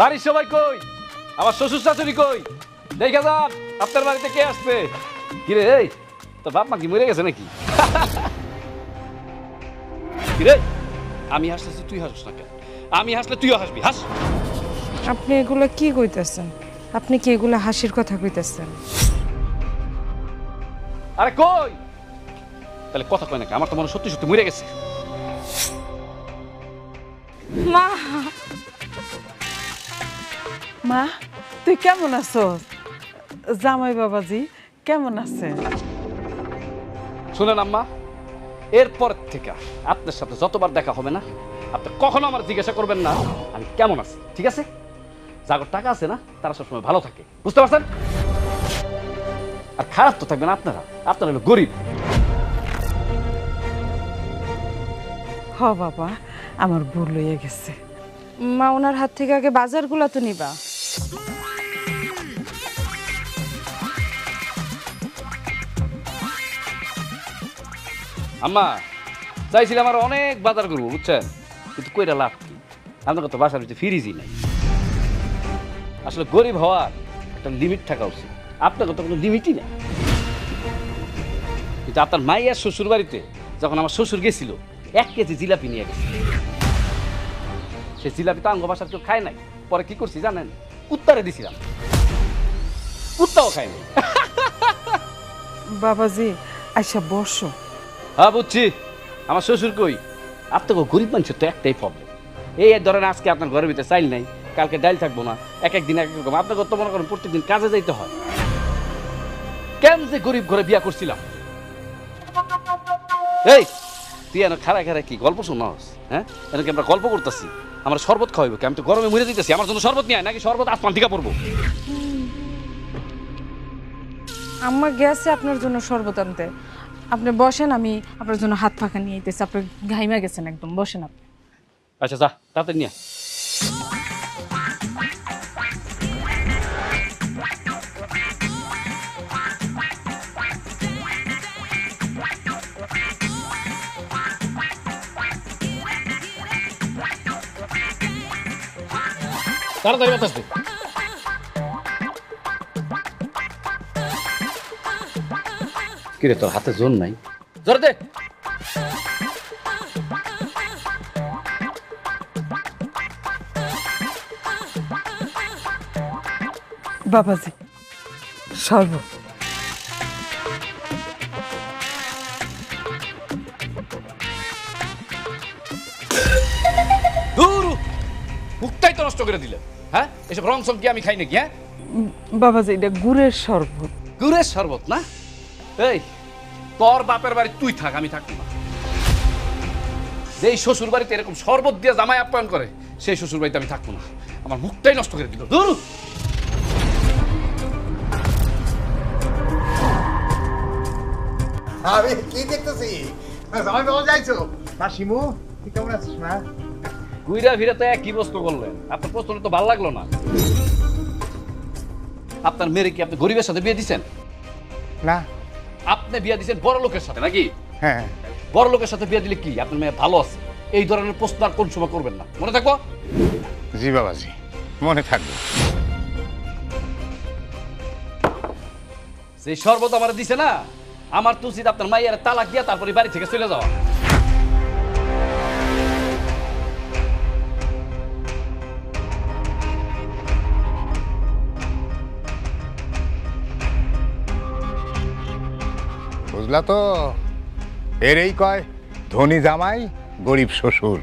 বাড়ির সবাই কই? আমার শ্বশুর শাশুড়ি কই? দেখা যান আপনার বাড়িতে কে আসছে? কিরে এই তোর বাপ মা কি মরে গেছে নাকি? কিরে আমি হাসতেছি তুই হাসিস না কেন? আমি হাসলে তুইও হাসবি, হাস। আপনি এগুলো কি কইতেছেন? আপনি কি এগুলো হাসির কথা কইতেছেন? আরে কই? তাহলে কথা কয় নাকি? আমার তো মনে সত্যি সত্যি মরে গেছে। মা, মা তুই কেমন আছো? জামাই বাবাজি কেমন আছে? শুনেন আম্মা, এরপর থেকে আপনার সাথে যতবার দেখা হবে না আপনি কখনো আমার জিজ্ঞাসা করবেন না আমি কেমন আছি, ঠিক আছে? যাগর টাকা আছে না তারা সবসময় ভালো থাকে, বুঝতে পারছেন? আর খারাপ তো থাকবেন আপনারা, আপনারা হলো গরিব। হ বাবা, আমার ভুল হয়ে গেছে। মা ওনার হাত থেকে আগে বাজারগুলো তো নিবা। আম্মা চাইছিলাম আমার অনেক বাজার করবো বুঝছেন, কিন্তু কইরা লাভ কি? আপনার কত বাসার ভিতরে ফ্রিজই নাই। আসলে গরিব হওয়ার একটা লিমিট থাকা উচিত, আপনার কত কোনো লিমিটই নেই। কিন্তু আপনার মাইয়ার শ্বশুর বাড়িতে যখন আমার শ্বশুর গেছিল 1 কেজি জিলাপি নিয়ে গেছে। সে জিলাপি তো আঙ্গ বাসার কেউ খায় নাই। পরে কি করছি জানেন? কুত্তারে দিছিলাম, কুত্তাও খায় নাই। বাবাজি আচ্ছা বসো। হ্যাঁ বুঝছি, আমার শ্বশুর কই? আপনাকে গরিব মানুষের তো একটাই প্রবলেম, এই ধরেন আজকে আপনার ঘরের ভিতরে চাইল নাই, কালকে ডাইল থাকবো না, এক একদিন এক এক রকম। আপনাকে তো মনে করেন প্রত্যেকদিন কাজে যাইতে হয়। কেন যে গরিব ঘরে বিয়া করছিলাম? এই তুই এনে খারা খারা কি গল্প শোনাস? হ্যাঁ এনাকে আমরা গল্প করতেছি, আমার শরবত খাওয়াইবো কি? আমি তো গরমে মরে দিতেছি, আমার জন্য শরবত নিয়ে আয়, নাকি শরবত আসমান থেকে পড়বো? আম্মা গেছে আপনার জন্য শরবত আনতে। আপনি বসেন, আমি আপনার জন্য হাত পাখা নিয়ে আইতেছি। আপনি ঘাইমা গেছেন একদম, বসেন আপনি। আচ্ছা যা তাড়াতাড়ি নিয়ে আয়। তাড়াতাড়ি বাতাস দে। কিরে তোর হাতে জোর নাই? জোর দে। বাবাজি শরবত। ধুরু, মুখটাই তো নষ্ট করে দিলে। হ্যাঁ এসব রং সব কি আমি খাই নাকি? হ্যাঁ বাবাজি এটা গুড়ের শরবত। গুড়ের শরবত না? এই তোর বাপের বাড়ি তুই থাক, আমি থাকবো না। যেই শ্বশুর বাড়িতে এরকম শরবত দিয়ে জামাই আপ্যায়ন করে সেই শ্বশুর বাড়িতে আমি থাকবো না। আমার মুখটাই নষ্ট করে দিল। ধুরু। আমি কি দেখতেছি? জামাই বাবা যাইছো? মা শিমু তুই কেমন আছিস মা? ঘুইরা ফিরে তো একই প্রশ্ন করলেন, আপনার প্রশ্নটা তো ভালো লাগলো না। আপনার মেয়ের কি আপনি গরিবের সাথে বিয়ে দিচ্ছেন? না। আপনি বিয়ে দিচ্ছেন বড় লোকের সাথে নাকি? হ্যাঁ। বড় লোকের সাথে বিয়ে দিলে কি আপনার মেয়ে ভালো আছে? এই ধরনের প্রশ্ন আর কোন সময় করবেন না, মনে থাকবো? জি বাবাজি মনে থাকবে। যে শরবত আমার দিছে না, আমার তো উচিত আপনার মাইয়ার তালাক দিয়া তারপরে বাড়ি থেকে চলে যাওয়া। বুঝলা তো? এরই কয় ধনী জামাই গরিব শ্বশুর।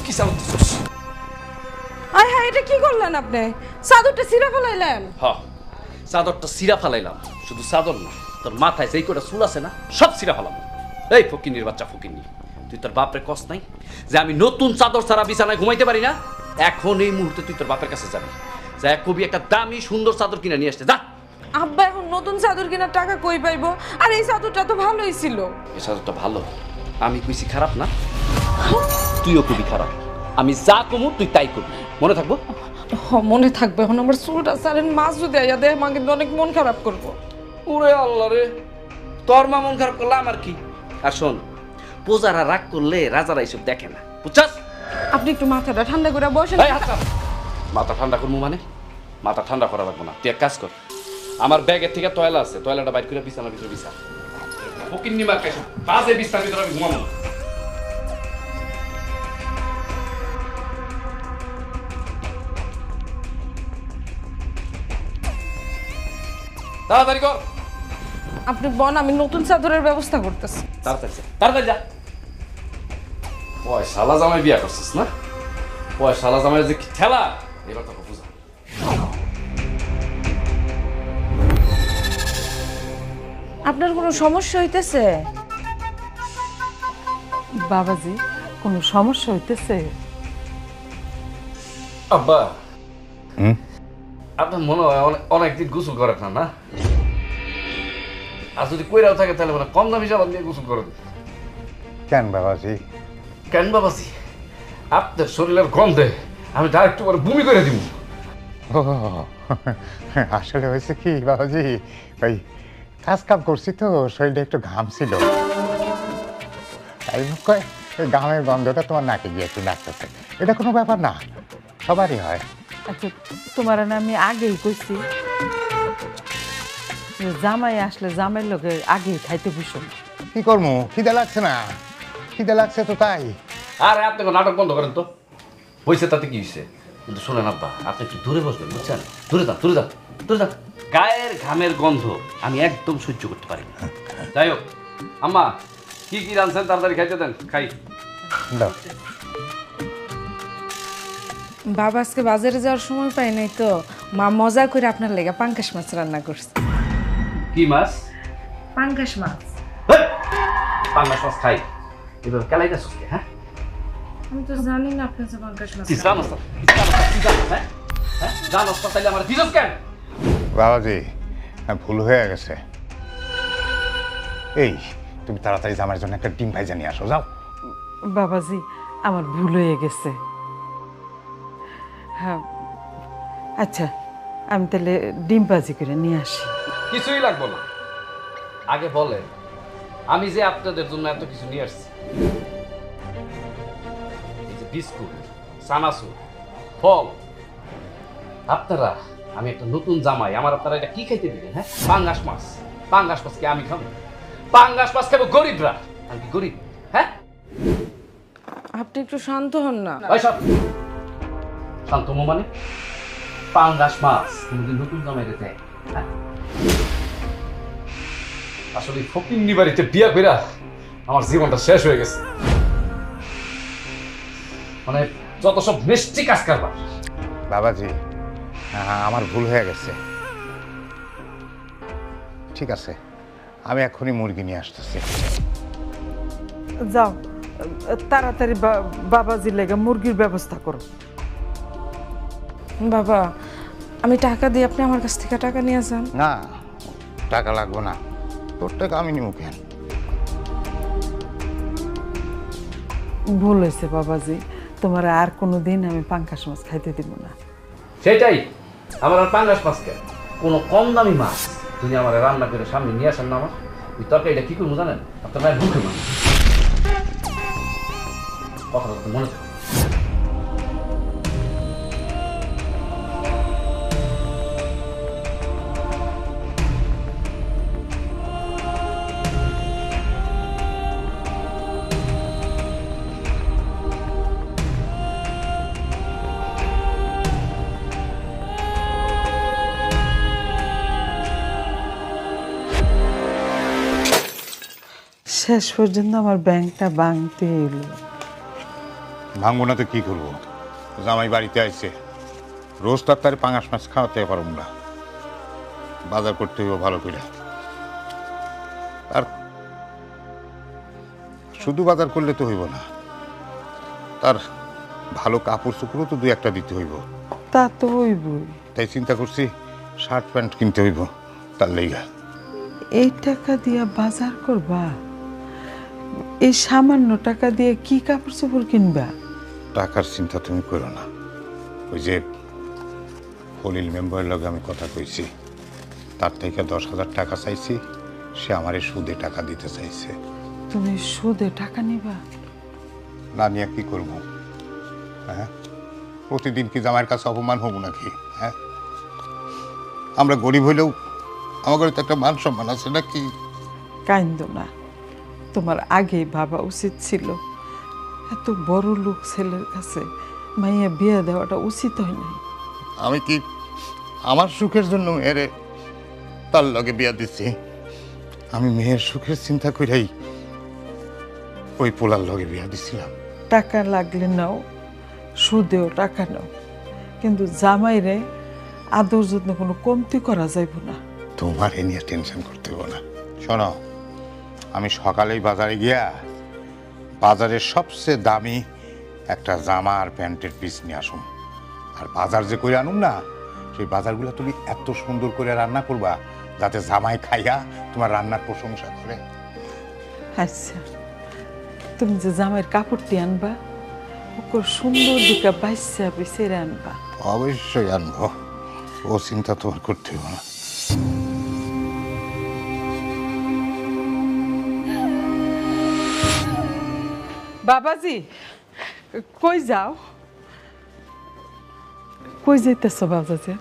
কি চাদর দিছিস? আয় হায়, এটা কি করলেন আপনি? চাদরটা ছিঁড়ে ফেলাইলেন। হ্যাঁ চাদরটা সিরা ফালাইলাম, শুধু চাদর না তোর মাথায় যেই কটা চুল আছে না সব সিরা ফালাম। এই ফকিন্নির বাচ্চা ফকিন্নি, তুই তোর বাপরে কস নাই যে আমি নতুন চাদর ছাড়া বিছানায় ঘুমাইতে পারি না? এখন এই মুহূর্তে তুই তোর বাপের কাছে যাবি, যা কবি একটা দামি সুন্দর চাদর কিনে নিয়ে আসতে যা। আব্বা এখন নতুন চাদর কেনার টাকা কই পাইবো? আর এই চাদরটা তো ভালোই ছিল। এই চাদরটা ভালো, আমি কইছি খারাপ না? তুইও খুবই খারাপ। আমি যা কমু তুই তাই করবি, মনে থাকবো? মনে থাকবে। এখন আমার চুলটা সারেন মাছ যদি আইয়া দেয় মা কিন্তু অনেক মন খারাপ করবো। ওরে আল্লাহ রে, তোর মা মন খারাপ করলে আমার কি? আর শোন, প্রজারা রাগ করলে রাজারা এইসব দেখে না, বুঝছাস? আপনি একটু মাথাটা ঠান্ডা করে বসেন। এই হাত ছাড়। মাথা ঠান্ডা করবো মানে? মাথা ঠান্ডা করা লাগবো না, তুই এক কাজ কর, আমার ব্যাগের থেকে টয়লা আছে, টয়লাটা বাইর করে বিছানার ভিতরে বিছা। ফকির নিমার কাছে বাজে বিছানার ভিতরে আমি ঘুমাবো না। তাড়াতাড়ি কর। আপনি বন, আমি নতুন চাদরের ব্যবস্থা করতেছি। তাড়াতাড়ি যা, তাড়াতাড়ি যা। ওই শালা জামাই বিয়া করছিস না? ওই শালা জামাই যে কি ঠেলা, এবার তোকে বুঝা। আপনার কোনো সমস্যা হইতেছে? বাবাজি, কোনো সমস্যা হইতেছে? আব্বা, হুম? আপনার মনে হয় অনেকদিন গোসল করেন না, না? আর যদি কইরাও থাকে তাহলে মানে কম দামি সাবান দিয়ে গোসল করেন। কেন বাবাজি? কেন বাবাজি? আপনার শরীরের গন্ধে আমি ডাইরেক্ট করে বমি করে দিব। ও আসলে হয়েছে কি বাবাজি, ওই কাজ কাম করছি তো শরীরটা একটু ঘাম ছিল, তাই কয় ওই ঘামের গন্ধটা তোমার নাকে গিয়ে একটু লাগতেছে। এটা কোনো ব্যাপার না, সবারই হয়। আচ্ছা, তোমার না আমি আগেই কইছি যে জামাই আসলে জামাইয়ের লোকে আগেই খাইতে বসো। কি করবো, খিদে লাগছে না? খিদে লাগছে তো তাই। আরে আপনি নাটক বন্ধ করেন তো, হয়েছে তাতে কি হয়েছে? কিন্তু শোনেন আব্বা, আপনি একটু দূরে বসবেন, বুঝছেন? দূরে যান, দূরে যান, দূরে যান। গায়ের ঘামের গন্ধ আমি একদম সহ্য করতে পারি না। যাই হোক, আম্মা কি কি রাঁধছেন তাড়াতাড়ি খাইতে দেন, খাই। দাও। বাবা আজকে বাজারে যাওয়ার সময় পাই নাই তো মা মজা করে আপনার লেগে পাঙ্কাশ মাছ রান্না করছে। কি মাছ? পাঙ্কাশ মাছ। হেই! পাঙ্গাস মাছ খাই, এবার কেলাইটা সুস্থ, হ্যাঁ? আমি তো জানি না আপনি যে পাঙ্কাশ মাছ। তুই জানোস না, তুই জানোস, হ্যাঁ? হ্যাঁ? জানোস না তাইলে আমার দিছস কেন? বাবাজি, ভুল হয়ে গেছে। এই তুমি তাড়াতাড়ি আমার জন্য একটা ডিম ভাইজা নিয়ে আসো, যাও। বাবাজি, আমার ভুল হয়ে গেছে। হ্যাঁ, আচ্ছা, আমি তাহলে ডিম ভাজি করে নিয়ে আসি। কিছুই লাগবো না, আগে বলে আমি যে আপনাদের জন্য এত কিছু নিয়ে আসছি। এই যে বিস্কুট, চানাচুর, ফল, আপনারা, আমি একটা নতুন জামাই, আমার আপনারা এটা কি খাইতে দিবেন? হ্যাঁ, পাঙ্গাস মাছ। পাঙ্গাস মাছ কি আমি খাবো? পাঙ্গাস মাছ খাবো গরিবরা। আমি কি গরিব? হ্যাঁ, আপনি একটু শান্ত হন না। ওই সব শান্তমু মানে পাঙ্গাস মাছ কোনদিন নতুন জামাই রেখে? হ্যাঁ, আসলে ফকিন্নি বাড়িতে বিয়া কইরা আমার জীবনটা শেষ হয়ে গেছে। মানে যত সব মিষ্টি কাজ কারবার। বাবাজি, আমার ভুল হয়ে গেছে। ঠিক আছে, আমি এখনই মুরগি নিয়ে আসতেছি। যাও, তাড়াতাড়ি বাবাজির লেগে মুরগির ব্যবস্থা করো। বাবা, আমি টাকা দিই, আপনি আমার কাছ থেকে টাকা নিয়ে যান। না, টাকা লাগবে না, তোর টাকা আমি নিব কেন? ভুল হয়েছে বাবাজি, তোমার আর কোনো দিন আমি পাঙ্কাশ মাছ খাইতে দিব না। সেটাই, আমার আর পাঙ্গাস মাছ কেন? কোনো কম দামি মাছ যদি আমার রান্না করে সামনে নিয়ে আসেন না, আমার ওই তরকারিটা কি করবো জানেন? আপনার গায়ে ঢুকে মাছ। কথাটা তো মনে থাকে। শেষ পর্যন্ত আমার ব্যাংকটা ভাঙতে এলো। ভাঙবো না তো কি করবো? জামাই বাড়িতে আইছে, রোজ তার পাঙাশ মাছ খাওয়াতে পারব না, বাজার করতে হইব ভালো করে। আর শুধু বাজার করলে তো হইব না, তার ভালো কাপড় চোপড়ও তো দুই একটা দিতে হইব। তা তো হইবই। তাই চিন্তা করছি শার্ট প্যান্ট কিনতে হইব তার লেগা। এই টাকা দিয়া বাজার করবা? এই সামান্য টাকা দিয়ে কি কাপড় চোপড় কিনবা? টাকার চিন্তা তুমি করো না। ওই যে খলিল মেম্বারের লগে আমি কথা কইছি, তার থেকে 10,000 টাকা চাইছি, সে আমারে সুদে টাকা দিতে চাইছে। তুমি সুদে টাকা নিবা? না নিয়ে কি করবো? হ্যাঁ, প্রতিদিন কি জামাইয়ের কাছে অপমান হবো নাকি? হ্যাঁ, আমরা গরিব হইলেও আমাদের তো একটা মান সম্মান আছে নাকি? কাইন্দো না, তোমার আগেই ভাবা উচিত ছিল। এত বড় লোক ছেলের কাছে মাইয়া বিয়ে দেওয়াটা উচিত হয় নাই। আমি কি আমার সুখের জন্য মেয়েরে তার লগে বিয়া দিচ্ছি? আমি মেয়ের সুখের চিন্তা করেই ওই পোলার লগে বিয়া দিছিলাম। টাকা লাগলে নাও, সুদেও টাকা নাও, কিন্তু জামাইরে আদর যত্ন কোনো কমতি করা যাইব না। তোমার এ নিয়ে টেনশন করতে হবে না। শোনো, আমি সকালেই বাজারে গিয়া বাজারের সবচেয়ে দামি একটা জামা আর প্যান্টের পিস নিয়ে আসুন। আর বাজার যে করে আনুন না, সেই বাজারগুলো তুমি এত সুন্দর করে রান্না করবা যাতে জামাই খাইয়া তোমার রান্নার প্রশংসা করে। আচ্ছা, তুমি যে জামাইয়ের কাপড়টি আনবা, ওকে সুন্দর দিকে বাইসা বেসেরে আনবা। অবশ্যই আনবো, ও চিন্তা তোমার করতে হবে না। বাবাজি, কই যাও? কই যাইতেছ বাবাজি?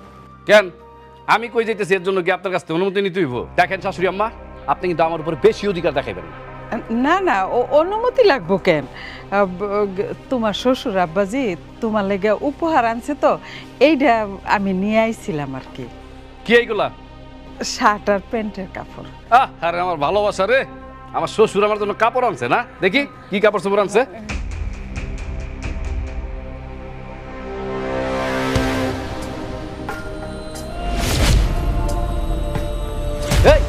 কেন আমি কই যাইতেছি এর জন্য কি আপনার কাছ থেকে অনুমতি নিতে হইব? দেখেন শাশুড়ি আম্মা, আপনি কিন্তু আমার উপরে বেশি অধিকার দেখাইবেন না। না না, ও অনুমতি লাগবো কেন? তোমার শ্বশুর আব্বাজি তোমার লেগে উপহার আনছে, তো এইটা আমি নিয়ে আইছিলাম আর কি। কি এইগুলা? শার্ট আর প্যান্টের কাপড়। আরে আমার ভালোবাসা রে, আমার শ্বশুর আমার জন্য কাপড় আনছে না? দেখি কি কাপড় চোপড় আনছে। এই,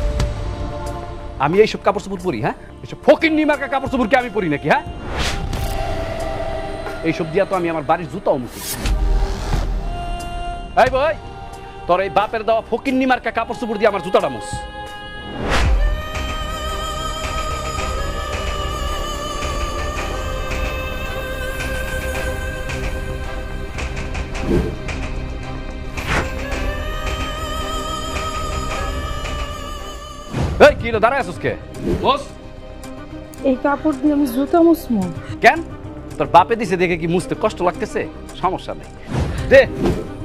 আমি এইসব কাপড় চোপড় পরি? হ্যাঁ, এইসব ফকিন্নি মার্কা কাপড় চোপড় কি আমি পরি নাকি? হ্যাঁ, এইসব দিয়া তো আমি আমার বাড়ির জুতাও মুছি। এই ভাই, তোর এই বাপের দেওয়া ফকিন্নি মার্কা কাপড় চোপড় দিয়ে আমার জুতাটা মুছ। এই কি হলো, দাঁড়ায় আছিস কে? বস, এই কাপড় দিয়ে আমি জুতা মুছমু? কেন? তোর বাপে দিছে দেখে কি মুছতে কষ্ট লাগতেছে? সমস্যা নেই, দে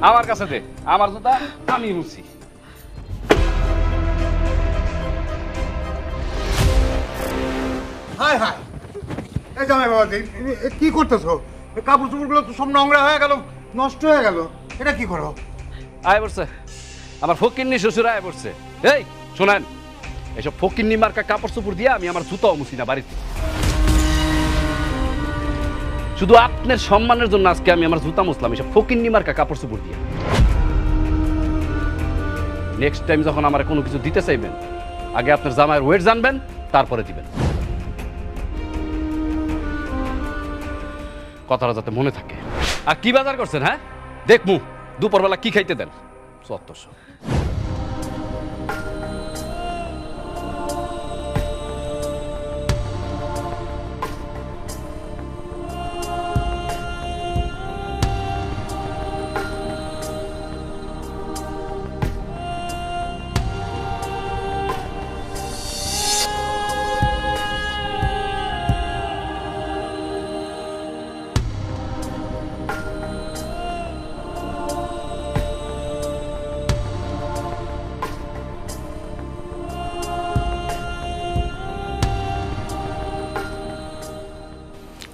আমার কাছে দে, আমার জুতা আমি মুছি। হাই হাই, এই জামাই বাবাজি, কি করতেছো? কাপড় চোপড়গুলো তো সব নোংরা হয়ে গেল, নষ্ট হয়ে গেল, এটা কি করো? আয় পড়ছে আমার ফকিন্নি শ্বশুর, আয় পড়ছে। এই শোনেন, এসব ফকিন্নি মার্কা কাপড় চোপড় দিয়ে আমি আমার জুতাও মুছি না বাড়িতে। শুধু আপনার সম্মানের জন্য আজকে আমি আমার জুতা মুছলাম এসব ফকিন্নি মার্কা কাপড় চোপড় দিয়ে। নেক্সট টাইম যখন আমার কোনো কিছু দিতে চাইবেন, আগে আপনার জামাইয়ের ওয়েট জানবেন, তারপরে দিবেন। কথাটা যাতে মনে থাকে। আর কি বাজার করছেন? হ্যাঁ, দেখমু দুপুরবেলা কি খাইতে দেন। চত্বরশো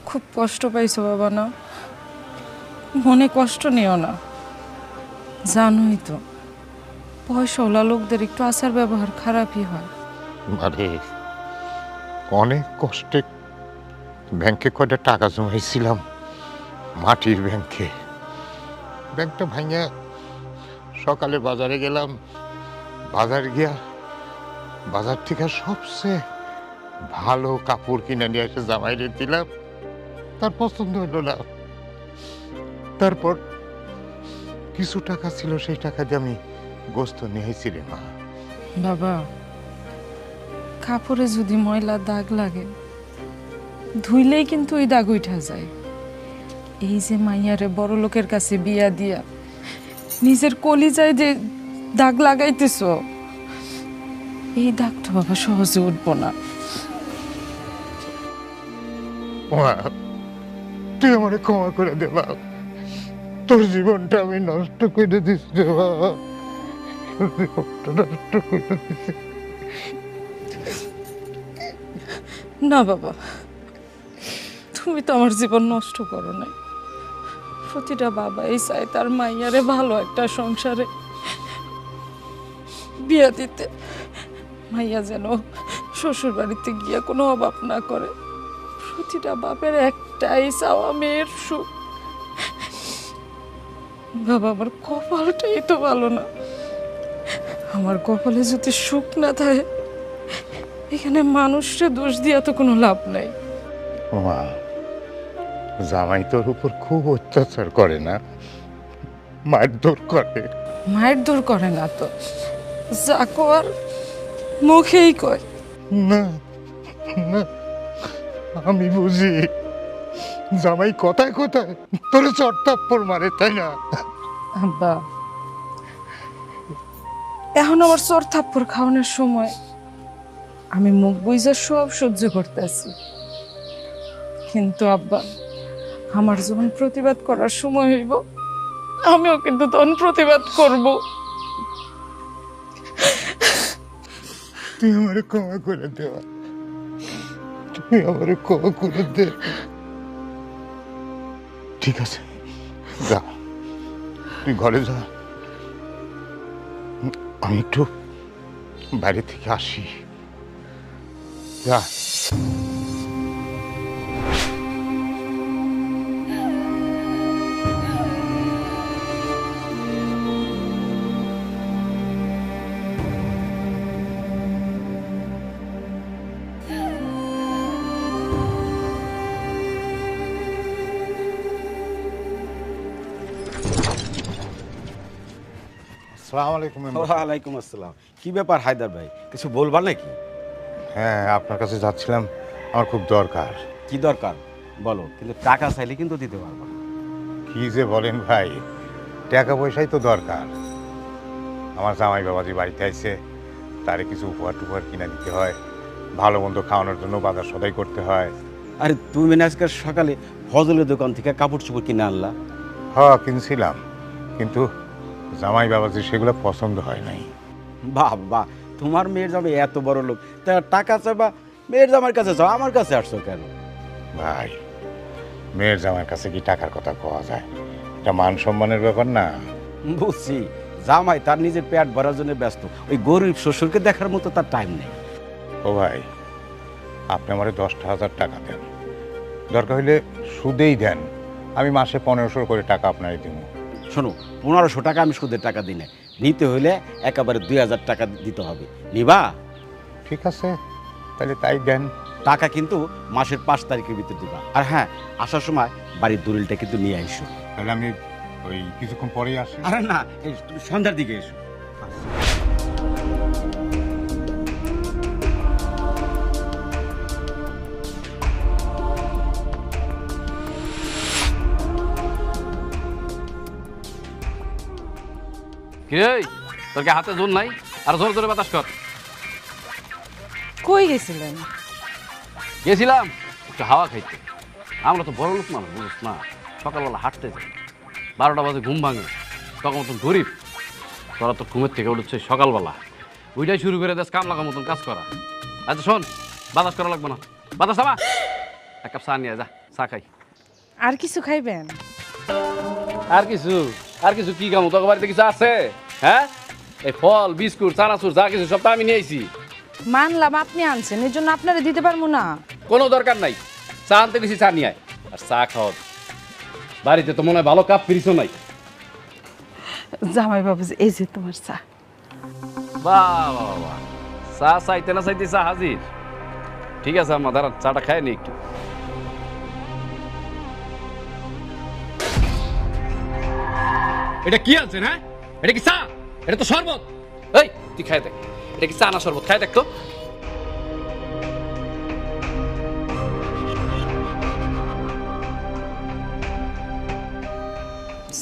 খুব কষ্ট পাইছো বাবা? না, মনে কষ্ট নিও না। জানোই তো পয়সাওয়ালা লোকদের একটু আচার ব্যবহার খারাপই হয়। আরে অনেক কষ্টে ব্যাংকে কয়টা টাকা জমাইছিলাম, মাটির ব্যাংকে। ব্যাংকটা ভাঙিয়া সকালে বাজারে গেলাম, বাজার গিয়া বাজার থেকে সবচেয়ে ভালো কাপড় কিনে নিয়ে এসে জামাইরে দিলাম, তার পছন্দ হইল না। তারপর কিছু টাকা ছিল, সেই টাকা দিয়ে আমি গোস্ত নিয়ে আইছি রে মা। বাবা, কাপড়ে যদি ময়লা দাগ লাগে ধুইলেই কিন্তু ওই দাগ উঠা যায়। এই যে মাইয়ারে বড় লোকের কাছে বিয়া দিয়া নিজের কলিজায় যে দাগ লাগাইতেছ, এই দাগ তো বাবা সহজে উঠবো না। মা, তুই আমারে ক্ষমা করে দে বাবা, তোর জীবনটা আমি নষ্ট করে দিচ্ছি রে বাবা, তোর জীবনটা নষ্ট করে দিচ্ছি। না বাবা, তুমি তো আমার জীবন নষ্ট করো নাই। প্রতিটা বাবাই চায় তার মাইয়ারে ভালো একটা সংসারে বিয়া দিতে, মাইয়া যেন শ্বশুর বাড়িতে গিয়ে কোনো অভাব না করে। প্রতিটা বাপের একটাই চাওয়া মেয়ের সুখ। বাবা, আমার কপালটাই তো ভালো না। আমার কপালে যদি সুখ না থাকে, এখানে মানুষকে দোষ দিয়া তো কোনো লাভ নাই। মা, জামাই তোর উপর খুব অত্যাচার করে না, মারধর করে? মায়ের দূর করে না তো, যা কর মুখেই কয়। না না, আমি বুঝি জামাই কথায় কথায় তোরে চট্টাপ্পর মারে, তাই না? আব্বা, এখন আমার চর থাপ্পড় খাওয়ানোর সময়। আমি মুখ বুঝে সব সহ্য করতেছি, কিন্তু আব্বা আমার যখন প্রতিবাদ করার সময় হইব, আমিও কিন্তু তখন প্রতিবাদ করব। তুই আমারে ক্ষমা করে দেওয়া, তুই আমারে ক্ষমা করে দে। ঠিক আছে, যা, তুই ঘরে যা, আমি একটু বাইরে থেকে আসি। যা। আসসালামু আলাইকুম। ওয়ালাইকুম আসসালাম। কি ব্যাপার হায়দার ভাই, কিছু বলবা নাকি? হ্যাঁ, আপনার কাছে যাচ্ছিলাম, আমার খুব দরকার। কি দরকার বলো, কিন্তু টাকা চাইলে কিন্তু দিতে পারবো না। কি যে বলেন ভাই, টাকা পয়সাই তো দরকার। আমার জামাই বাবাজি বাড়িতে আইছে, তারে কিছু উপহার টুপহার কিনে দিতে হয়, ভালো মন্দ খাওয়ানোর জন্য বাজার সদাই করতে হয়। আরে তুমি না আজকে সকালে ফজলের দোকান থেকে কাপড় চোপড় কিনে আনলা? হ্যাঁ, কিনছিলাম, কিন্তু জামাই বাবাজি সেগুলো পছন্দ হয় নাই। বাহ বাহ, তোমার মেয়ের জামাই এত বড় লোক, তা টাকা চাইবা মেয়ের জামাইয়ের কাছে যাও, আমার কাছে আসছো কেন? ভাই, মেয়ের জামাইয়ের কাছে কি টাকার কথা কওয়া যায়? এটা মান সম্মানের ব্যাপার না। বুঝছি, জামাই তার নিজের পেট ভরার জন্য ব্যস্ত, ওই গরিব শ্বশুরকে দেখার মতো তার টাইম নেই। ও ভাই, আপনি আমারে 10,000 টাকা দেন, দরকার হইলে সুদেই দেন, আমি মাসে 1500 করে টাকা আপনারে দিব। শোনো, 1500 টাকা আমি সুদের টাকা দিই না, নিতে হইলে একেবারে 2000 টাকা দিতে হবে। নিবা? ঠিক আছে, তাহলে তাই দেন। টাকা কিন্তু মাসের 5 তারিখের ভিতরে দিবা। আর হ্যাঁ, আসার সময় বাড়ির দলিলটা কিন্তু নিয়ে আইসো। তাহলে আমি ওই কিছুক্ষণ পরেই আসি। আরে না, এই তুমি সন্ধ্যার দিকে এসো। কিরে, তোর কি হাতে জোর নাই? আর জোরে জোরে বাতাস কর। কই গেছিলেন? গেছিলাম একটু হাওয়া খাইতে। আমরা তো বড় লোক মানুষ, বুঝিস না, সকালবেলা হাঁটতে যাই, 12টা বাজে ঘুম ভাঙে, তখন মতন গরিব। তোরা তো ঘুমের থেকে উঠছে সকালবেলা, ওইটাই শুরু করে দেশ কাম লাগা মতন কাজ করা। আচ্ছা শোন, বাতাস করা লাগবে না, বাতাস আমা এক কাপ চা নিয়ে যা, চা খাই। আর কিছু খাইবেন? আর কিছু? আর কিছু কি কাম? তোর বাড়িতে কিছু আছে? হ্যাঁ, এই ফল বিস্কুট চানাচুর যা কিছু সব তো আমি নিয়ে আইছি। মানলাম আপনি আনছেন, এর জন্য আপনারা দিতে পারবো না। কোনো দরকার নাই, চা আনতে গেছি, চা নিয়ে আয়। আর চা খাওয়া বাড়িতে তো মনে হয় ভালো কাপ ফিরিস নাই। জামাই বাবু, এই যে তোমার চা। বাহ বাহ বাহ, চা চাইতে না চাইতে চা হাজির। ঠিক আছে আমার, দাঁড়ান চাটা খায় নি একটু। এটা কি আনছেন? হ্যাঁ, এটা কি চা? এটা তো শরবত। এই তুই খাই দেখ, এটা কি চা না শরবত? খাই দেখ তো।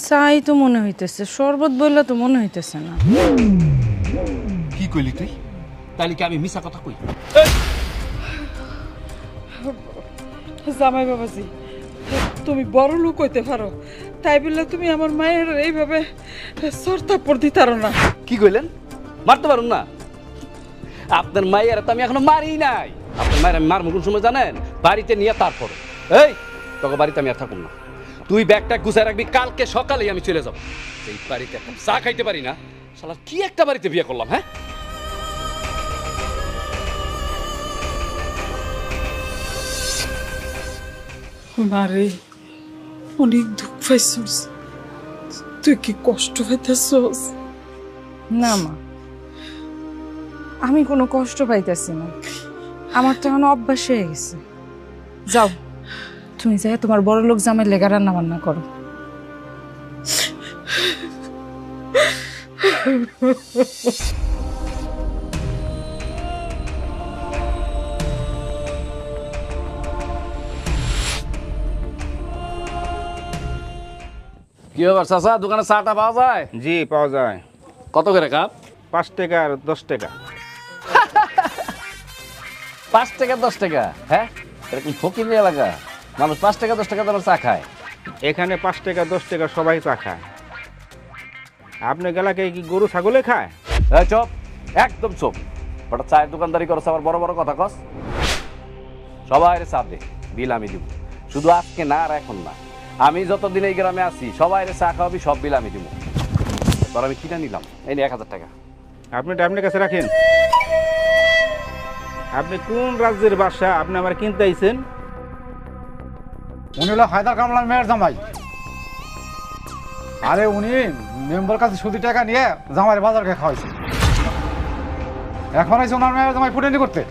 চাই তো মনে হইতেছে, শরবত বললে তো মনে হইতেছে না। কি কইলি তুই? তাইলে কি আমি মিছা কথা কই? জামাই বাবাজি, তুমি বড় লোক হইতে পারো, তাই বললে তুমি আমার মায়ের এইভাবে সরতাপড় দিতারো না। কি কইলেন? মারতে পারুন না? আপনার মায়ের তো আমি এখনো মারি নাই। আপনার মায়ের আমি মারমু কোন সময় জানেন? বাড়িতে নিয়ে তারপর। এই তোকে বাড়িতে আমি আর থাকুন না। তুই ব্যাগটা গুছাই রাখবি, কালকে সকালেই আমি চলে যাব। এই বাড়িতে একটা চা খাইতে পারি না, শালা কি একটা বাড়িতে বিয়ে করলাম, হ্যাঁ? মারে, অনেক দুঃখ পাইছস, তুই কি কষ্ট পাইতেছস? না মা, আমি কোনো কষ্ট পাইতেছি না, আমার তো এখন অভ্যাস হয়ে গেছে। যাও, তুমি যাই তোমার বড় লোক জামাই লেগা রান্না বান্না করো। কি ব্যাপার চাচা, দোকানে চাটা পাওয়া যায়? জি পাওয়া যায়। কত করে কাপ? 5 টাকা আর 10 টাকা। 5 টাকা 10 টাকা? হ্যাঁ, এরকম ফকির এলাকা মানুষ 5 টাকা 10 টাকা দামের চা খায়। এখানে 5 টাকা 10 টাকা সবাই চা খায়। আপনি গেলাকে কি গরু ছাগলে খায়? এই চুপ, একদম চুপ। ওটা চায়ের দোকানদারি করছ, আবার বড় বড় কথা কস। সবাই চা দে, বিল আমি দিব। শুধু আজকে না আর এখন না, আমি যতদিন এই গ্রামে আছি সবাই চা খাওয়াবি, সব বিল আমি দিব। তোর আমি কিনা নিলাম, এই নে 1000 টাকা। আপনি আপনার কাছে রাখেন। আপনি কোন রাজ্যের বাসা আপনি আমার কিনতে আইছেন? উনি হলো হায়দার কামলার মেয়ের জামাই। আরে উনি মেম্বার কাছে সুদি টাকা নিয়ে জামাইয়ের বাজারকে খাওয়াইছে। এখন এসে ওনার মেয়ের জামাই ফুটেনি করতে।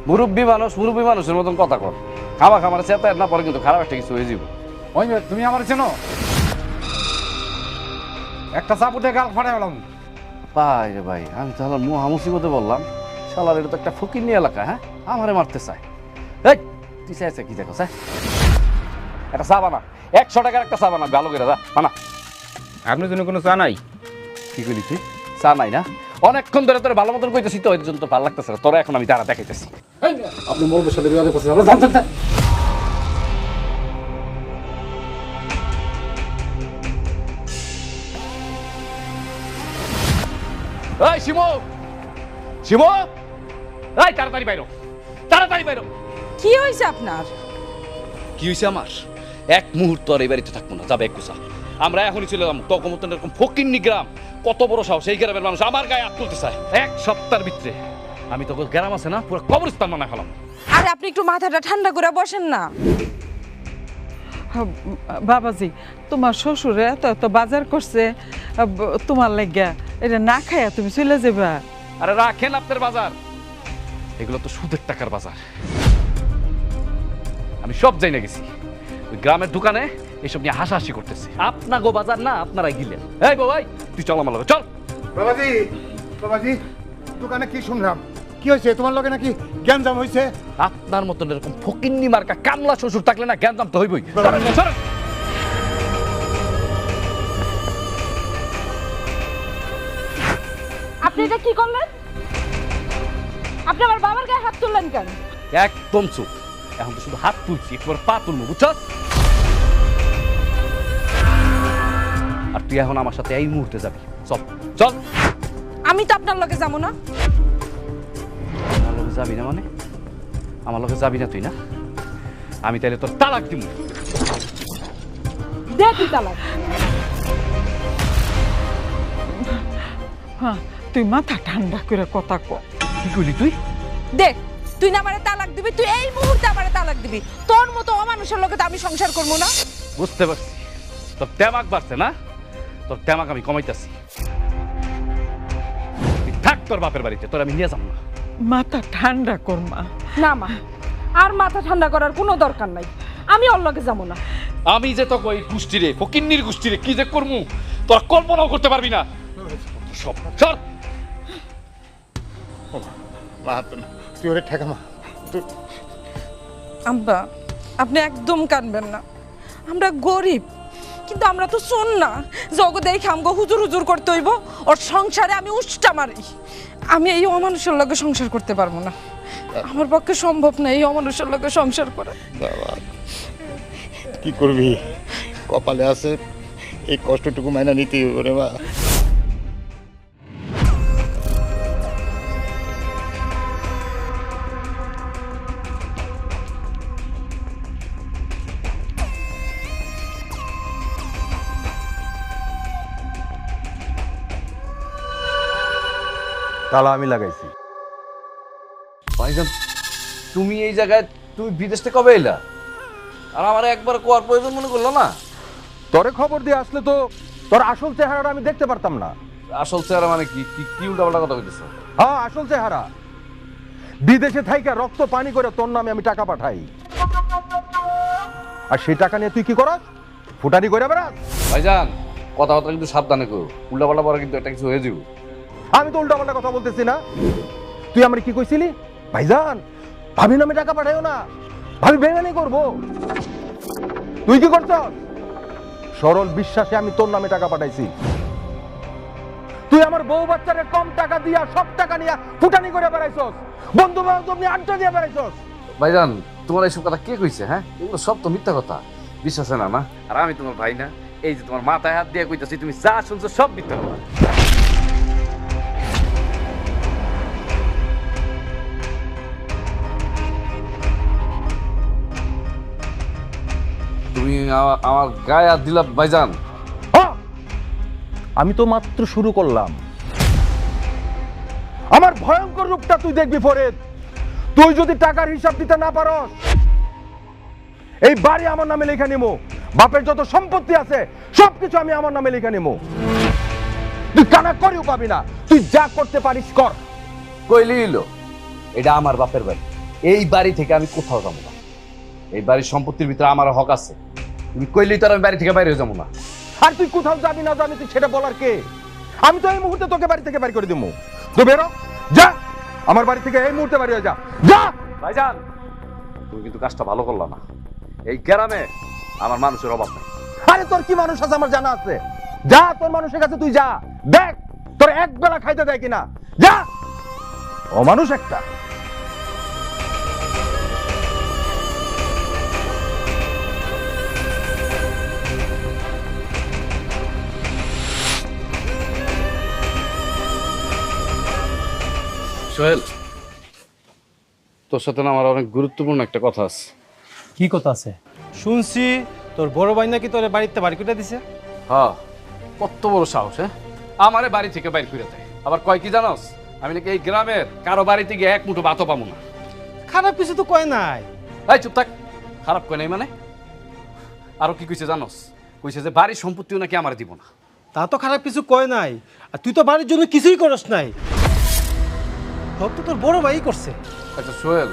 মুরব্বী মানুষের মতন কথা কর। খাওয়া খামার চেতা না পরে কিন্তু খারাপ একটা কিছু হয়ে যাব। ওই মেয়ে, তুমি আমার চেনো? একটা চাপুতে গাল ফাটাই গেলাম। ভাই রে ভাই, আমি তাহলে মহা মুসিবতে বললাম। শালার এটা তো একটা ফকিরনি এলাকা, হ্যাঁ, আমারে মারতে চায়। এই তুই চাইছে কি দেখো, একটা চা বানা, 100 টাকার একটা চা বানা, ভালো করে যা বানা। আপনার জন্য কোনো চা নাই? কি করলি তুই? চা নাই না? অনেকক্ষণ ধরে তোর ভালো মতন কইতেছি তো, ওই জন্য তোর ভালো লাগতেছে না। তোরা এখন আমি তারা দেখাইতেছি। আপনি মোরবের সাথে বিবাদে করছেন, আমরা জানতেন না। এই শিমু, শিমু, এই তাড়াতাড়ি বাইরো, তাড়াতাড়ি বাইরো। কি হয়েছে আপনার? কি হয়েছে আমার? এক মুহূর্ত আর এই বাড়িতে থাকবো না, যাবে এক গুছা। আমরা এখনই চলে যাবো। তখন মতন এরকম ফকিন্নি গ্রাম, কত বড় সাহস, এই গ্রামের মানুষ আমার গায়ে হাত তুলতে চায়। এক সপ্তাহের ভিতরে আমি তোকে গ্রাম আছে না, পুরো কবরস্থান বানায় ফেলাম। আরে আপনি একটু মাথাটা ঠান্ডা করে বসেন না। বাবাজি, তোমার শ্বশুরে এত এত বাজার করছে তোমার লাগিয়া, এটা না খাইয়া তুমি চলে যাবা? আরে রাখেন আপনার বাজার, এগুলো তো সুদের টাকার বাজার। আমি সব জানি না গেছি, ওই গ্রামের দোকানে এসব নিয়ে হাসাহাসি করতেছে। আপনা গো বাজার না, আপনারাই গিলেন। এই গো ভাই, তুই চল আমার লগে, চল। বাবাজি, বাবাজি, দোকানে কি শুনলাম? কি হয়েছে? তোমার লগে নাকি গ্যাঞ্জাম হয়েছে? আপনার মতন এরকম ফকিন্নি মার্কা কামলা শ্বশুর থাকলে না জ্ঞান তো হইবই। সরেন। আপনি এটা কি করলেন? আপনি আমার বাবার গায়ে হাত তুললেন কেন? একদম চুপ, এখন তো শুধু হাত তুলছি, একবার পা তুলবো, বুঝছস? আর তুই এখন আমার সাথে এই মুহূর্তে যাবি, চল চল। আমি তো আপনার লগে যাবো না। আমার লগে যাবি না মানে? আমার লগে যাবি না তুই না? আমি তাইলে তোর তালাক দিব। দে তুই তালাক। হ্যাঁ, তুই মাথা ঠান্ডা করে কথা ক। কি কইলি তুই? দে, তুই না আমারে তালাক দিবি, তুই এই মুহূর্তে আমারে তালাক দিবি। তোর মতো অমানুষের লগে তো আমি সংসার করবো না। বুঝতে পারছি, তোর ট্যামাক বাড়ছে না? তোর ট্যামাক আমি কমাইতেছি। তুই থাক তোর বাপের বাড়িতে, তোর আমি নিয়ে যাবো না। মাথা ঠান্ডা কর মা। না মা, আর মাথা ঠান্ডা করার কোনো দরকার নাই। আমি ওর লগে যাবো না। আমি যে তোকে ওই গোষ্ঠীরে, ফকিন্নির গোষ্ঠীরে কি যে করবো তোরা কল্পনাও করতে পারবি না। সব সর। মা, তুই ওরে ঠেকা মা। আব্বা, আপনি একদম কানবেন না। আমরা গরিব, কিন্তু আমরা তো শোন না জগ দেখে আমগো হুজুর হুজুর করতে হইব ওর সংসারে আমি উষ্টা মারি আমি এই অমানুষের লগে সংসার করতে পারবো না আমার পক্ষে সম্ভব না এই অমানুষের লগে সংসার করা বাবা কি করবি কপালে আছে এই কষ্টটুকু মাইনা নিতেই হবে রে মা তালা আমি লাগাইছি। ভাইজান তুমি এই জায়গায় তুমি বিদেশ থেকে কবে এলা আর আমার একবার কোয়ার প্রয়োজন মনে করলো না তোরে খবর দিয়ে আসলে তো তোর আসল চেহারাটা আমি দেখতে পারতাম না। আসল চেহারা মানে কি কি কি উল্টাপাল্টা কথা কইতেছো হ্যাঁ আসল চেহারা বিদেশে থাইকা রক্ত পানি করে তোর নামে আমি টাকা পাঠাই আর সেই টাকা নিয়ে তুই কি করস ফুটানি করে বেড়াস। ভাইজান কথাবার্তা কিন্তু সাবধানে করো উল্টাপাল্টা পরে কিন্তু একটা কিছু হয়ে যাবে আমি তো উল্টাপাল্টা কথা বলতেছি না তুই আমার কি কইছিলি ভাইজান ভাবি নামে টাকা পাঠাইও না ভাবি বেঙ্গানি করবো তুই কি করছস সরল বিশ্বাসে আমি তোর নামে টাকা পাঠাইছি তুই আমার বউ বাচ্চারে কম টাকা দিয়া সব টাকা নিয়ে ফুটানি করে বেড়াইছস বন্ধু বান্ধব নিয়ে আড্ডা দিয়ে বেড়াইছস। ভাইজান তোমার এইসব কথা কে কইছে হ্যাঁ এগুলো সব তো মিথ্যা কথা বিশ্বাস হয় না না আর আমি তোমার ভাই না এই যে তোমার মাথায় হাত দিয়ে কইতাছি তুমি যা শুনছো সব মিথ্যা কথা তুমি আমার গায়ে হাত দিলা ভাইজান হ্যাঁ, আমি তো মাত্র শুরু করলাম আমার ভয়ঙ্কর রূপটা তুই দেখবি ফরিদ তুই যদি টাকার হিসাব দিতে না পারস এই বাড়ি আমার নামে লেখা নিমো বাপের যত সম্পত্তি আছে সবকিছু আমি আমার নামে লেখা নিমো তুই কানা করেও পাবি না তুই যা করতে পারিস কর কইলি হইলো এটা আমার বাপের বাড়ি এই বাড়ি থেকে আমি কোথাও যাবো না এই বাড়ির সম্পত্তির ভিতরে আমার হক আছে তুমি কইলি তো আর আমি বাড়ি থেকে বাইরে যাবো না আর তুই কোথাও যাবি না জানি তুই সেটা বলার কে আমি তো এই মুহূর্তে তোকে বাড়ি থেকে বাইর করে দেবো তো বেরো যা আমার বাড়ি থেকে এই মুহূর্তে বাড়ি হয়ে যা যা ভাইজান তুমি কিন্তু কাজটা ভালো করলা না এই গ্রামে আমার মানুষের অভাব নাই আরে তোর কি মানুষ আছে আমার জানা আছে যা তোর মানুষের কাছে তুই যা দেখ তোর এক বেলা খাইতে দেয় কিনা যা অমানুষ একটা সোহেল তোর সাথে না আমার অনেক গুরুত্বপূর্ণ একটা কথা আছে কি কথা আছে শুনছি তোর বড় ভাই নাকি তোর বাড়িতে বাড়ি করে দিছে হ্যাঁ কত বড় সাহস হ্যাঁ আমারে বাড়ি থেকে বাইর করে দেয় আবার কয় কি জানোস আমি নাকি এই গ্রামের কারো বাড়িতে গিয়ে এক মুঠো ভাতও পাবো না খারাপ কিছু তো কয় নাই এই চুপ থাক খারাপ কয় নাই মানে আরো কি কইছে জানোস কইছে যে বাড়ির সম্পত্তিও নাকি আমার দিব না তা তো খারাপ কিছু কয় নাই আর তুই তো বাড়ির জন্য কিছুই করস নাই সব তো তোর বড় ভাই করছে আচ্ছা সোহেল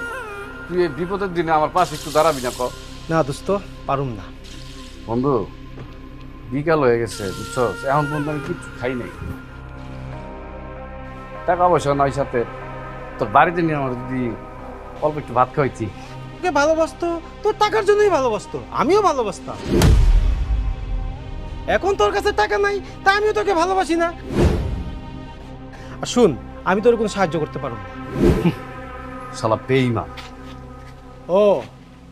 তুই এই বিপদের দিনে আমার পাশে একটু দাঁড়াবি না কর না দোস্ত পারুম না বন্ধু বিকাল হয়ে গেছে বুঝছো এখন পর্যন্ত আমি কিচ্ছু খাই নাই টাকা পয়সা নয় সাথে তোর বাড়িতে নিয়ে আমার যদি অল্প একটু ভাত খাওয়াইছি তোকে ভালোবাসতো তোর টাকার জন্যই ভালোবাসতো আমিও ভালোবাসতাম এখন তোর কাছে টাকা নাই তা আমিও তোকে ভালোবাসি না আর শুন আমি তোর কোনো সাহায্য করতে পারবো না শালা বেঈমান ও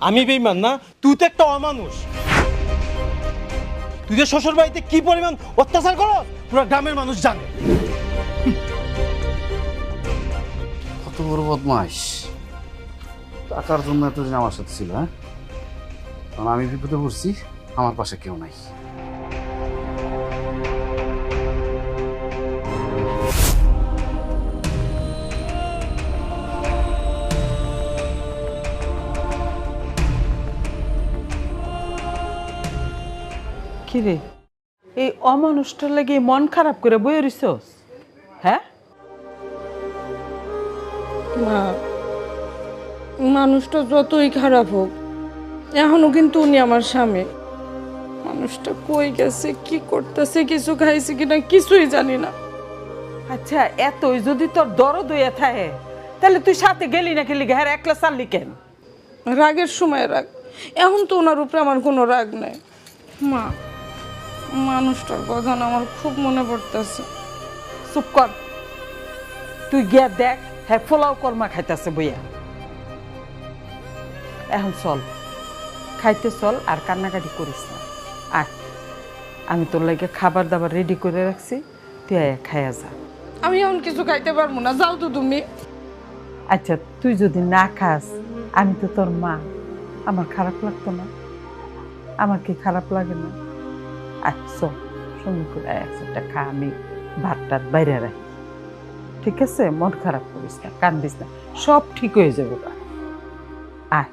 আমি বেইমান না তুই তো একটা অমানুষ তুই যে শ্বশুর বাড়িতে কি পরিমাণ অত্যাচার করো পুরো গ্রামের মানুষ জানে কত বড় বদমাইশ টাকার জন্য এতদিন আমার সাথে ছিল হ্যাঁ কারণ আমি বিপদে পড়ছি আমার পাশে কেউ নাই কিরে এই অমানুষটার লাগে মন খারাপ করে বই রইছস হ্যাঁ না মানুষটা যতই খারাপ হোক এখনো কিন্তু উনি আমার স্বামী মানুষটা কই গেছে কি করতেছে কিছু খাইছে কিনা কিছুই জানি না আচ্ছা এতই যদি তোর দরদ হইয়া থাকে তাহলে তুই সাথে গেলি না খেলি ঘের একলা চাললি কেন রাগের সময় রাগ এখন তো ওনার উপরে আমার কোনো রাগ নাই মা মানুষটার কথা না আমার খুব মনে পড়তেছে। চুপ কর, তুই গিয়া দেখ হ্যাঁ পোলাও কর্মা খাইতেছে বইয়া। এখন চল, খাইতে চল, আর কান্নাকাটি করিস না। আয়, আমি তোর লাগে খাবার দাবার রেডি করে রাখছি, তুই আয় খাইয়া যা। আমি এখন কিছু খাইতে পারবো না, যাও তো তুমি। আচ্ছা, তুই যদি না খাস, আমি তো তোর মা, আমার খারাপ লাগতো না? আমার কি খারাপ লাগে না? আচ্ছা, সুন্দর করে একটা খা, আমি ভাত টাত বাইরে রাখি। ঠিক আছে, মন খারাপ করিস না, কান্দিস না, সব ঠিক হয়ে যাবে। আয়।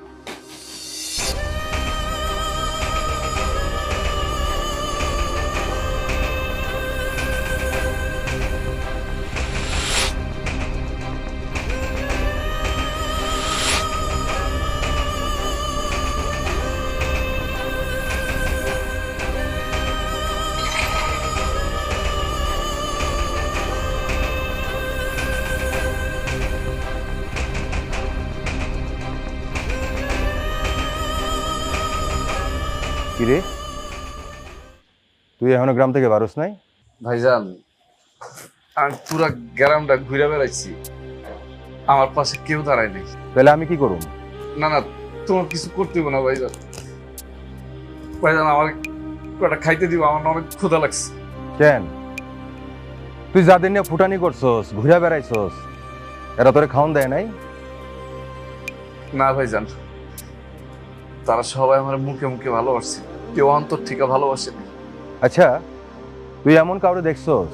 কিরে, তুই এখনো গ্রাম থেকে বারোস নাই? ভাইজান, আমি পুরা গ্রামটা ঘুরে বেড়াইছি, আমার পাশে কেউ দাঁড়ায় নাই। তাহলে আমি কি করুম? না না, তোমার কিছু করতে হবে না ভাইজান। ভাইজান, আমার কটা খাইতে দিব, আমার অনেক ক্ষুধা লাগছে। কেন, তুই যাদের নিয়ে ফুটানি করছস, ঘুরে বেড়াইছস, এরা তোরে খাওন দেয় নাই? না ভাইজান, তারা সবাই আমার মুখে মুখে ভালোবাসছে, কেউ অন্তর থেকে ভালোবাসে না। আচ্ছা, তুই এমন কাউরে দেখছস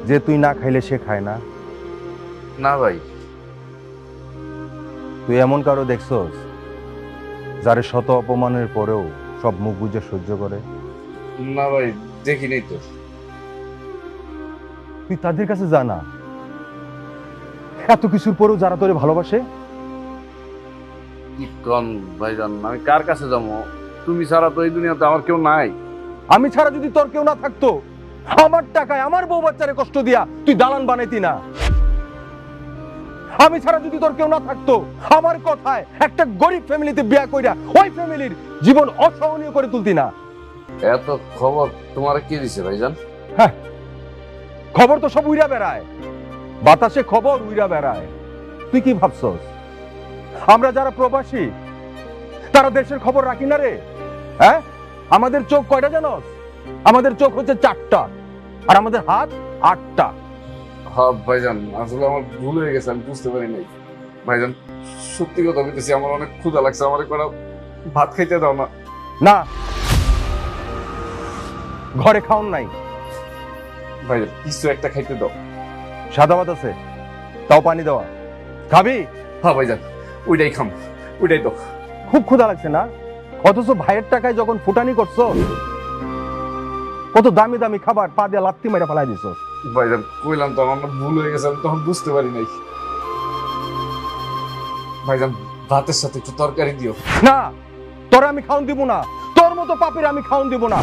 যে তুই না খাইলে সে খায় না? না ভাই। তুই এমন কাউরে দেখছস যারে শত অপমানের পরেও সব মুখ বুঝে সহ্য করে? না ভাই, দেখি নেই তো। তুই তাদের কাছে জানা, এত কিছুর পরেও যারা তোরে ভালোবাসে। কি কন ভাইজান, আমি কার কাছে যাবো? তুমি ছাড়া তো এই দুনিয়াতে আমার কেউ নাই। আমি ছাড়া যদি তোর কেউ না থাকতো, আমার টাকায় আমার বউ বাচ্চারে কষ্ট দিয়া তুই দালান বানাইতি না। আমি ছাড়া যদি তোর কেউ না থাকতো, আমার কথায় একটা গরিব ফ্যামিলিতে বিয়া কইরা ওই ফ্যামিলির জীবন অসহনীয় করে তুলতি না। এত খবর তোমার কে দিছে ভাইজান? হ্যাঁ, খবর তো সব উইরা বেড়ায়, বাতাসে খবর উইরা বেড়ায়। তুই কি ভাবছস আমরা যারা প্রবাসী তারা দেশের খবর রাখি না রে? হ্যাঁ, আমাদের চোখ কয়টা জানোস? আমাদের চোখ হচ্ছে 4টা, আর আমাদের হাত 8টা। হ্যাঁ ভাইজান, আসলে আমার ভুল হয়ে গেছে, আমি বুঝতে পারি নাই। ভাইজান, সত্যি কথা বলতেছি, আমার অনেক ক্ষুধা লাগছে, আমার কটা ভাত খাইতে দাও না। না, ঘরে খাওন নাই। ভাইজান, কিছু একটা খাইতে দাও। সাদা ভাত আছে, তাও পানি দেওয়া। খাবি? হ্যাঁ ভাইজান, ওইটাই খাম, ওইটাই দাও। খুব ক্ষুধা লাগছে না? অথচ ভাইয়ের টাকায় যখন ফুটানি করছো, কত দামি দামি খাবার পা দিয়ে লাত্তি মেরে ফেলাই দিছ। ভাইজান, কইলাম তো আমার ভুল হয়ে গেছে, আমি তখন বুঝতে পারি নাই। ভাইজান, ভাতের সাথে একটু তরকারি দিও। না, তোরা আমি খাওন দিব না, তোর মতো পাপের আমি খাওন দিব না।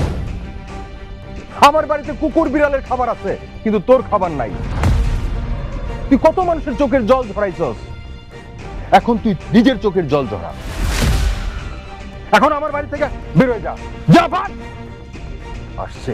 আমার বাড়িতে কুকুর বিড়ালের খাবার আছে, কিন্তু তোর খাবার নাই। তুই কত মানুষের চোখের জল ঝরাইছস, এখন তুই নিজের চোখের জল ঝরা। এখন আমার বাড়ি থেকে বের হয়ে যা, যা ভাগ। আসছে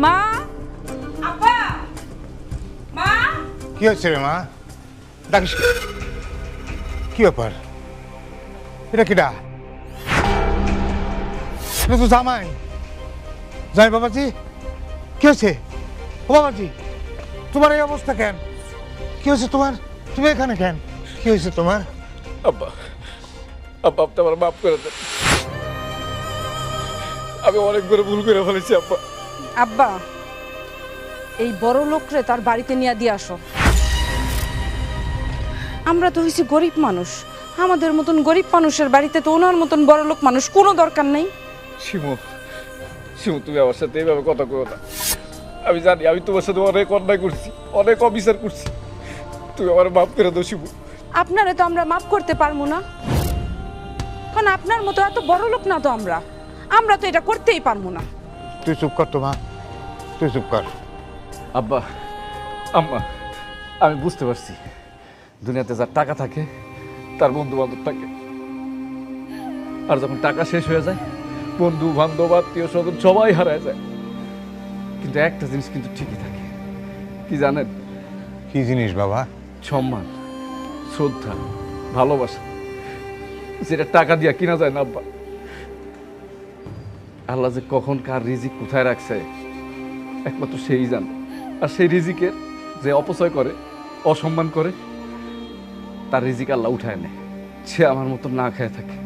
মা, আপা, মা। কি হয়েছে রে মা? ডাকিস কে? কি ব্যাপার? এটা কিডা? এটা তো জামাই। জামাই বাবাজি, কি হয়েছে? ও বাবাজি, তোমার এই অবস্থা কেন? কি হয়েছে তোমার? তুমি এখানে কেন? কি হয়েছে তোমার? আব্বা, আব্বা আপনি আমার মাফ করে দেন, আমি অনেক বড় ভুল করে ফেলেছি আব্বা। আব্বা, এই বড় লোকরে তার বাড়িতে নিয়ে দিয়ে আসো। আমরা তো হয়েছি গরিব মানুষ, আমাদের মতন গরিব মানুষের বাড়িতে তো ওনার মতন বড় লোক মানুষ কোনো দরকার নেই। শিমু, শিমু তুমি আমার সাথে এইভাবে কথা কও না। আমি জানি আমি তোমার সাথে অনেক অন্যায় করছি, অনেক অবিচার করছি, তুমি আমার মাফ করে দাও শিমু। আপনারে তো আমরা মাফ করতে পারবো না, কারণ আপনার মতো এত বড় লোক না তো আমরা, আমরা তো এটা করতেই পারবো না। তুই চুপ কর তো মা, তুই চুপ কর। আব্বা, আম্মা, আমি বুঝতে পারছি দুনিয়াতে যার টাকা থাকে তার বন্ধু বান্ধব থাকে, আর যখন টাকা শেষ হয়ে যায় বন্ধু বান্ধব আত্মীয় স্বজন সবাই হারায় যায়। কিন্তু একটা জিনিস কিন্তু ঠিকই থাকে, কি জানেন? কি জিনিস বাবা? সম্মান, শ্রদ্ধা, ভালোবাসা, যেটা টাকা দিয়া কিনা যায় না আব্বা। আল্লাহ যে কখন কার রিজিক কোথায় রাখছে একমাত্র সেই জানে। আর সেই রিজিকের যে অপচয় করে, অসম্মান করে, তার রিজিক আল্লাহ উঠায় নেয়। সে আমার মতো না খেয়ে থাকে,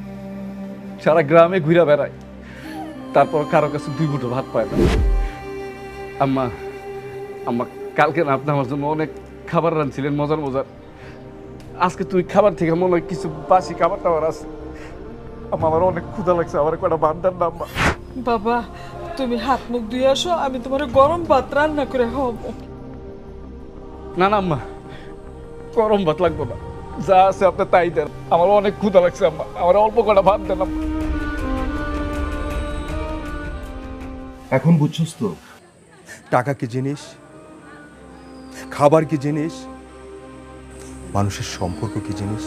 সারা গ্রামে ঘুরে বেড়ায়, তারপর কারো কাছে 2 মুঠো ভাত পায় না। আম্মা, আম্মা, কালকে না আপনি আমার জন্য অনেক খাবার রাঁধছিলেন, মজার মজার। আজকে তুই খাবার থেকে মনে হয় কিছু বাসি খাবার টাবার আছে। আম্মা, আমার অনেক ক্ষুধা লাগছে, আমার কটা ভাত দেন না আম্মা। বাবা, তুমি হাত মুখ ধুয়ে আসো, আমি তোমার গরম ভাত রান্না করে খাওয়াবো। না না আম্মা, গরম ভাত লাগবে না, যা আছে আপনি তাই দেন। আমার অনেক ক্ষুধা লাগছে আম্মা, আমার অল্প কটা ভাত দেন আম্মা। এখন বুঝছস তো টাকা কি জিনিস, খাবার কি জিনিস, মানুষের সম্পর্ক কি জিনিস।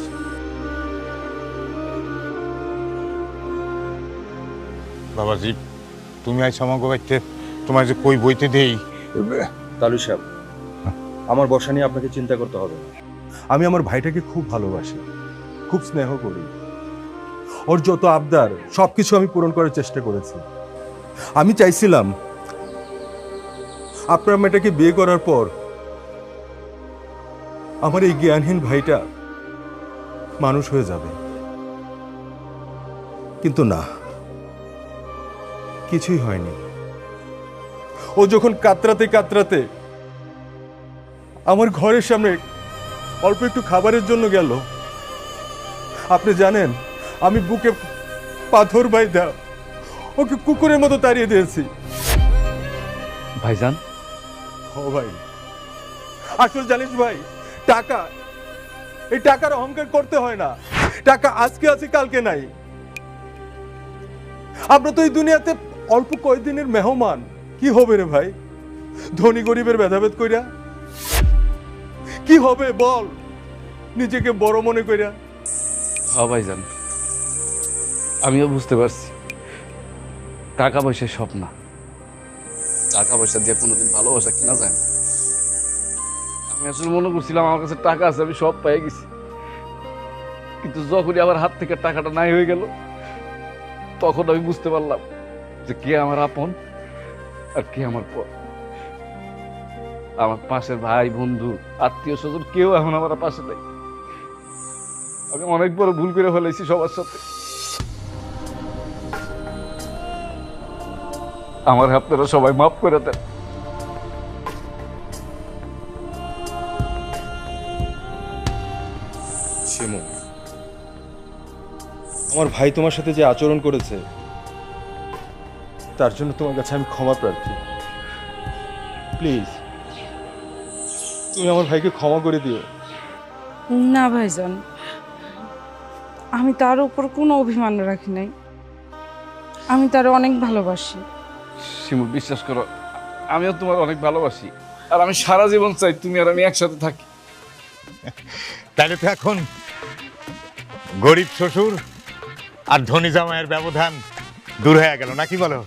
বাবাজি, তুমি আজ আমাকে বাইতে তোমার যে কই বইতে দেই। তালু সাহেব, আমার বসা নিয়ে আপনাকে চিন্তা করতে হবে না। আমি আমার ভাইটাকে খুব ভালোবাসি, খুব স্নেহ করি। ওর যত আবদার সবকিছু আমি পূরণ করার চেষ্টা করেছি। আমি চাইছিলাম আপনার মেয়েটাকে বিয়ে করার পর আমার এই জ্ঞানহীন ভাইটা মানুষ হয়ে যাবে, কিন্তু না, কিছুই হয়নি। ও যখন কাতরাতে কাতরাতে আমার ঘরের সামনে অল্প একটু খাবারের জন্য গেল, আপনি জানেন আমি বুকে পাথর বাইদা ওকে কুকুরের মতো তাড়িয়ে দিয়েছি। ভাইজান, ও ভাই, আসলে জানিস ভাই, টাকা, এই টাকার অহংকার করতে হয় না। টাকা আজকে আছে, কালকে নাই। আমরা তো এই দুনিয়াতে অল্প কয়েকদিনের মেহমান। কি হবে রে ভাই ধনী গরিবের ভেদাভেদ কইরা? কি হবে বল নিজেকে বড় মনে কইরা? হ্যাঁ ভাইজান, আমিও বুঝতে পারছি টাকা পয়সা সব না, টাকা পয়সা দিয়ে কোনোদিন ভালোবাসা কিনা যায় না। আমি আসলে মনে করছিলাম আমার কাছে টাকা আছে, আমি সব পেয়ে গেছি। কিন্তু যখনই আমার হাত থেকে টাকাটা নাই হয়ে গেল, তখন আমি বুঝতে পারলাম যে কে আমার আপন আর কে আমার পর। আমার পাশের ভাই বন্ধু আত্মীয় স্বজন কেউ এখন আমার পাশে নেই। আমি অনেক বড় ভুল করে ফেলেছি সবার সাথে। আমার আপনারা সবাই মাফ করে দেন। শিমু, আমার ভাই তোমার সাথে যে আচরণ করেছে তার জন্য তোমার কাছে আমি ক্ষমা প্রার্থী। প্লিজ তুমি আমার ভাইকে ক্ষমা করে দিও। না ভাইজান, আমি তার উপর কোনো অভিমান রাখি নাই, আমি তার অনেক ভালোবাসি। শিমু, বিশ্বাস করো, আমিও তোমার অনেক ভালোবাসি, আর আমি সারা জীবন চাই তুমি আর আমি একসাথে থাকি। তাহলে তো এখন গরিব শ্বশুর আর ধনী জামাইয়ের ব্যবধান দূর হয়ে গেল, নাকি বলো?